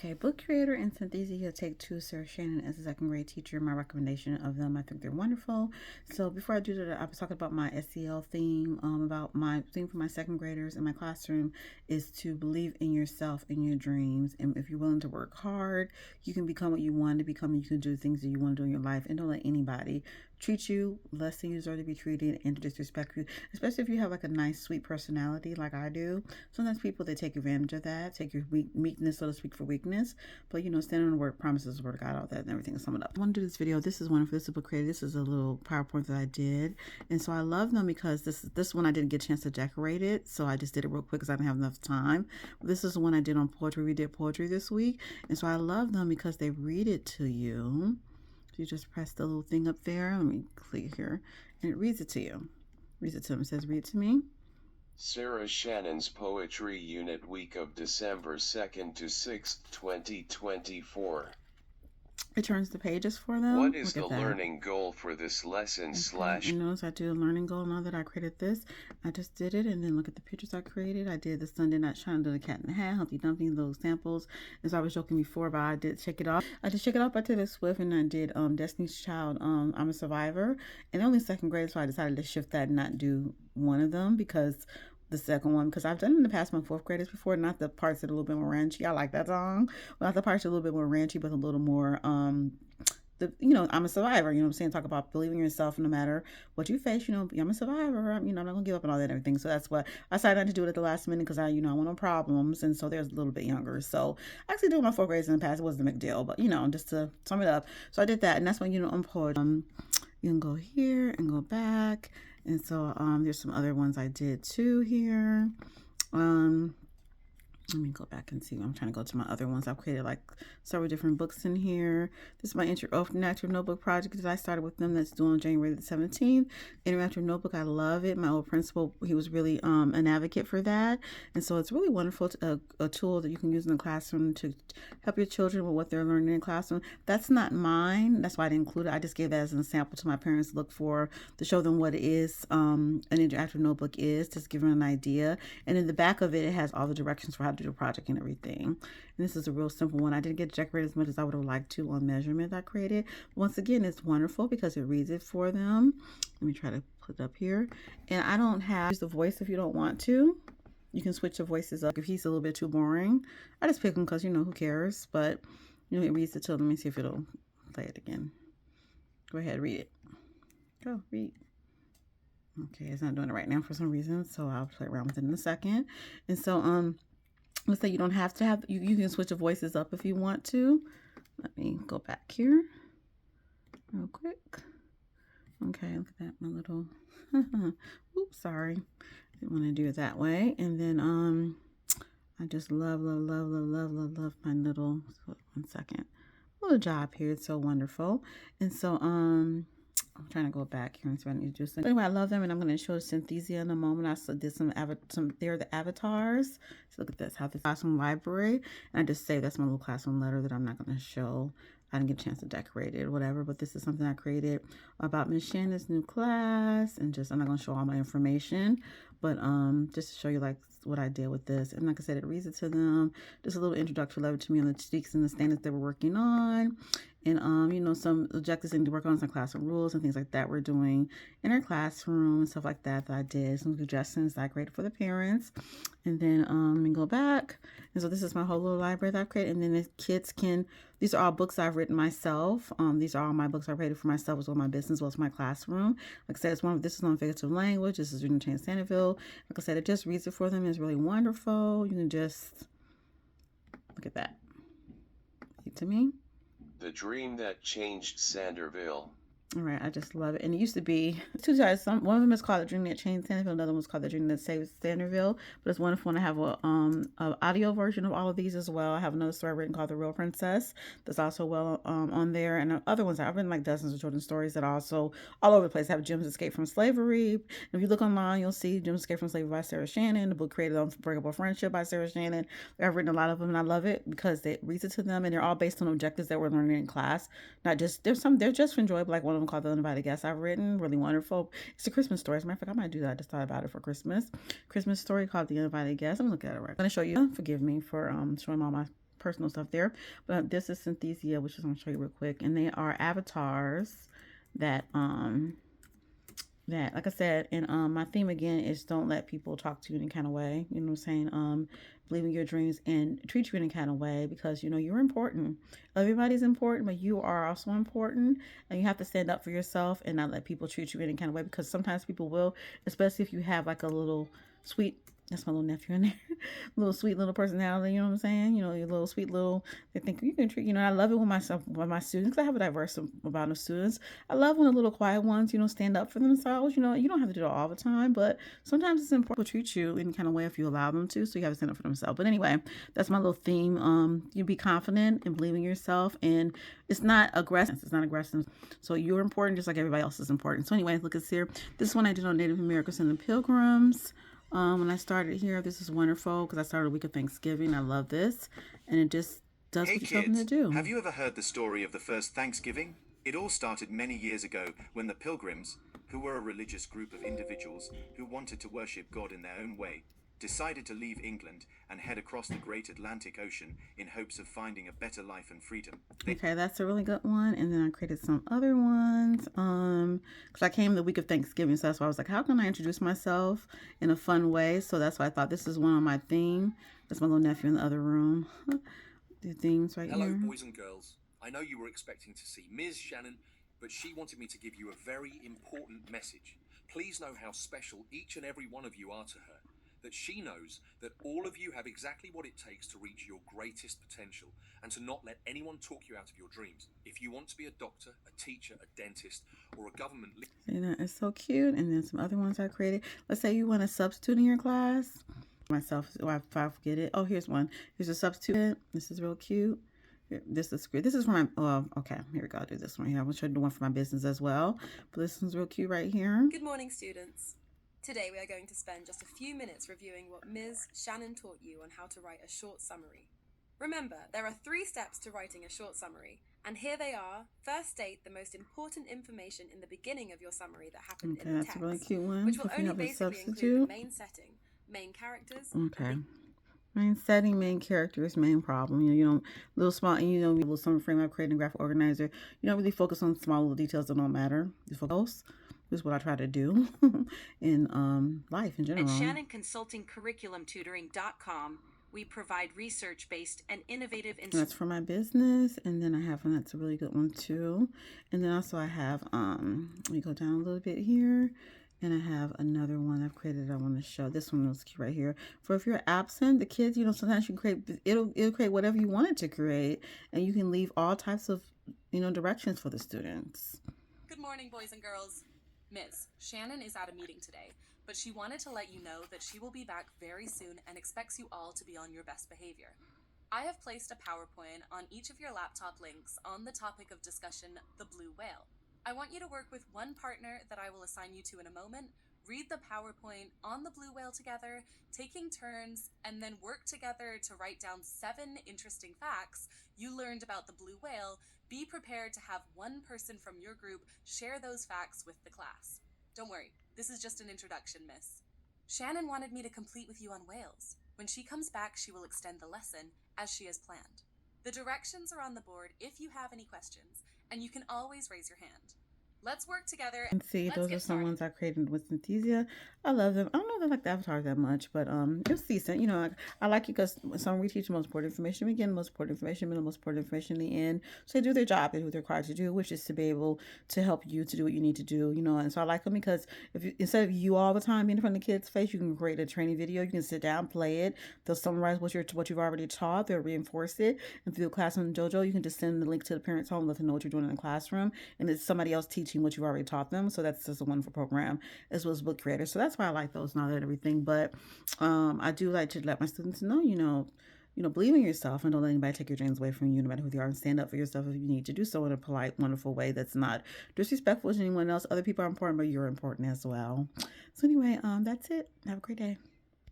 Okay, book creator and Synt Great take two. Sarah Shannon as a second grade teacher. My recommendation of them, I think they're wonderful. So before I do that, I was talking about my SEL theme. About my theme for my second graders in my classroom is to believe in yourself and your dreams. And if you're willing to work hard, you can become what you want to become. And you can do things that you want to do in your life. And don't let anybody treat you less than you deserve to be treated and to disrespect you, especially if you have like a nice, sweet personality like I do. Sometimes people, they take advantage of that, take your weakness, so to speak, for weakness. But standing on the word, promises, the word of God, all that and everything, sum it up. I want to do this video. This is one for this Book Cre. This is a little PowerPoint that I did. And so I love them because this one I didn't get a chance to decorate it. So I just did it real quick because I didn't have enough time. This is the one I did on poetry. We did poetry this week. And so I love them because they read it to you. You just press the little thing up there. Let me click here. And it reads it to you. Reads it to them. It says, read it to me. Sarah Shannon's Poetry Unit Week of December 2nd to 6th, 2024. It turns the pages for them. What is the learning goal for this lesson okay. And notice I do a learning goal. Now that I created this, I just did it. And then look at the pictures I created. I did the Sun Did Not Shine, the Cat in the Hat, Humpty Dumpty, those samples. As I was joking before, but I did Check It Off. I did Check It Off by Taylor Swift, and I did Destiny's Child, I'm a Survivor. And only second grade, so I decided to shift that and not do one of them because the second one, because I've done it in the past my fourth graders before, not the parts that are a little bit more ranchy. I like that song, but not the parts that are a little bit more ranchy, but a little more I'm a survivor, what I'm saying, talk about believing in yourself no matter what you face, I'm a survivor, I'm not gonna give up and all that and everything. So that's what I decided not to do it at the last minute because I want no problems, and so there's a little bit younger. So actually doing my fourth graders in the past, it wasn't a big deal, but just to sum it up. So I did that, and that's when on poetry, you can go here and go back. And so there's some other ones I did too here. Let me go back and see. I'm trying to go to my other ones. I've created like several different books in here. This is my interactive notebook project that I started with them. That's due on January the 17th. Interactive notebook. I love it. My old principal, he was really an advocate for that. And so it's really wonderful, a tool that you can use in the classroom to help your children with what they're learning in the classroom. That's not mine. That's why I didn't include it. I just gave that as an example to my parents to look for, to show them what it is, an interactive notebook is, just give them an idea. And in the back of it, it has all the directions for how to do the project and everything. And this is a real simple one. I didn't get decorated as much as I would have liked to on measurement that I created. Once again, it's wonderful because it reads it for them. Let me try to put it up here. And I don't have to use the voice if you don't want to. You can switch the voices up if he's a little bit too boring. I just pick him because, who cares? But, it reads it to them. Let me see if it'll play it again. Go ahead, read it. Go, read. Okay, it's not doing it right now for some reason, so I'll play around with it in a second. And so, let's say you don't have to have, you can switch the voices up if you want to. Let me go back here real quick. Okay, look at that, my little, oops, sorry. Didn't want to do it that way. And then, I just love my little, one second, little job here. It's so wonderful. And so, I'm trying to go back here and see what I need to do. So anyway, I love them, and I'm going to show Synthesia in a moment. I did some they're the avatars. So look at this, how the classroom library. And I just say that's my little classroom letter that I'm not going to show. I didn't get a chance to decorate it or whatever, but this is something I created about Miss Shannon's new class, and I'm not going to show all my information, but just to show you like what I did with this. And like I said, it reads it to them. Just a little introductory letter to me on the techniques and the standards that we're working on. And, some objectives and to work on some classroom rules and things like that we're doing in our classroom and stuff like that I did. Some suggestions that I created for the parents. And then let me go back. And so this is my whole little library that I've created. And then the kids these are all books I've written myself. These are all my books I created for myself as well as my business, as well as my classroom. Like I said, this is on figurative language. This is written in Chanstanville. Like I said, it just reads it for them. It's really wonderful. You can just look at that. Read to me. The Dream That Changed Sanderville. All right, I just love it. And it used to be two sides. One of them is called The Dream That Changed Sanderville. Another one's called The Dream That Saved Sanderville. But it's wonderful. And I have a audio version of all of these as well. I have another story written called The Real Princess that's also well on there. And other ones, I've written like dozens of children's stories that are also all over the place. I have Jim's Escape from Slavery. And if you look online, you'll see Jim's Escape from Slavery by Sarah Shannon. The book created on Breakable Friendship by Sarah Shannon. I've written a lot of them, and I love it because it reads it to them, and they're all based on objectives that we're learning in class. Not just, they're just enjoyable, like one of them called The Uninvited Guest I've written, really wonderful. It's a Christmas story. As a matter of fact, I might do that. I just thought about it for Christmas. Christmas story called The Uninvited Guest. I'm gonna look at it right. I'm gonna show you. Forgive me for showing all my personal stuff there. But this is Synthesia, which is I'm gonna show you real quick, and they are avatars that like I said, and my theme again is don't let people talk to you in any kind of way. You know what I'm saying? Believe in your dreams and treat you in any kind of way, because you know you're important. Everybody's important, but you are also important, and you have to stand up for yourself and not let people treat you in any kind of way, because sometimes people will, especially if you have like a little sweet. That's my little nephew in there. Little sweet little personality, you know what I'm saying? You know, your little sweet little. They think you can treat. You know, I love it when my students. 'Cause I have a diverse amount of students. I love when the little quiet ones, you know, stand up for themselves. You know, you don't have to do it all the time, but sometimes it's important to treat you in any kind of way if you allow them to. So you have to stand up for themselves. But anyway, that's my little theme. You be confident and believe in yourself, and it's not aggressive. It's not aggressive. So you're important, just like everybody else is important. So anyway, look at this here. This one I did on Native Americans and the Pilgrims. When I started here, this is wonderful because I started a week of Thanksgiving. I love this, and it just does Hey what you're hoping to kids, do. have you ever heard the story of the first Thanksgiving? It all started many years ago when the Pilgrims, who were a religious group of individuals who wanted to worship God in their own way, decided to leave England and head across the great Atlantic Ocean in hopes of finding a better life and freedom. Okay, that's a really good one. And then I created some other ones. Because I came the week of Thanksgiving, so that's why I was like, how can I introduce myself in a fun way? So that's why I thought this is one on my theme. That's my little nephew in the other room. The themes right Hello, here. boys and girls. I know you were expecting to see Ms. Shannon, but she wanted me to give you a very important message. Please know how special each and every one of you are to her. That she knows that all of you have exactly what it takes to reach your greatest potential and to not let anyone talk you out of your dreams. If you want to be a doctor, a teacher, a dentist, or a government leader. And that is so cute. And then some other ones I created. Let's say you want a substitute in your class. Myself, if I forget it. Oh, here's one. Here's a substitute. This is real cute. This is great. This is for my, well, okay, here we go. I'll do this one here. I'm going to show you the one for my business as well. But this one's real cute right here. Good morning, students. Today we are going to spend just a few minutes reviewing what Ms. Shannon taught you on how to write a short summary. Remember, there are 3 steps to writing a short summary, and here they are. First, state the most important information in the beginning of your summary that happened in the That's text, a really cute one. which will If you only have a basically include substitute. the main setting, main characters. Okay. Main setting, main characters, main problem. You know, little small, little summer frame I've created a graphic organizer. You don't really focus on small little details that don't matter. You focus. This is what I try to do in life in general. At ShannonConsultingCurriculumTutoring.com, we provide research-based and innovative. That's for my business, and then I have one that's a really good one too. And then also I have let me go down a little bit here. And I have another one I've created I want to show. This one was cute right here. For if you're absent, the kids, sometimes you can create, it'll create whatever you want it to create. And you can leave all types of, directions for the students. Good morning, boys and girls. Ms. Shannon is at a meeting today, but she wanted to let you know that she will be back very soon and expects you all to be on your best behavior. I have placed a PowerPoint on each of your laptop links on the topic of discussion, the blue whale. I want you to work with one partner that I will assign you to in a moment, read the PowerPoint on the blue whale together, taking turns, and then work together to write down 7 interesting facts you learned about the blue whale. Be prepared to have one person from your group share those facts with the class. Don't worry, this is just an introduction, miss. Shannon wanted me to complete with you on whales. When she comes back, she will extend the lesson as she has planned. The directions are on the board if you have any questions, and you can always raise your hand. Let's work together. And see, those are some ones I created with Synthesia. I love them. I don't know if I like the avatars that much, but it's decent. I like it because some we teach the most important information. We get the most important information, the most important information in the end. So they do their job. They do what they're required to do, which is to be able to help you to do what you need to do. And so I like them because instead of you all the time being in front of the kid's face, you can create a training video. You can sit down, play it. They'll summarize what you've already taught. They'll reinforce it. And through the classroom dojo, you can just send the link to the parents' home, let them know what you're doing in the classroom, and it's somebody else teaching what you've already taught them. So that's just a wonderful program, as well as Book Creator. So that's why I like those and all that and everything. But I do like to let my students know, believe in yourself and don't let anybody take your dreams away from you, no matter who they are, and stand up for yourself if you need to do so in a polite, wonderful way that's not disrespectful to anyone else. Other people are important, but you're important as well. So anyway, that's it. Have a great day.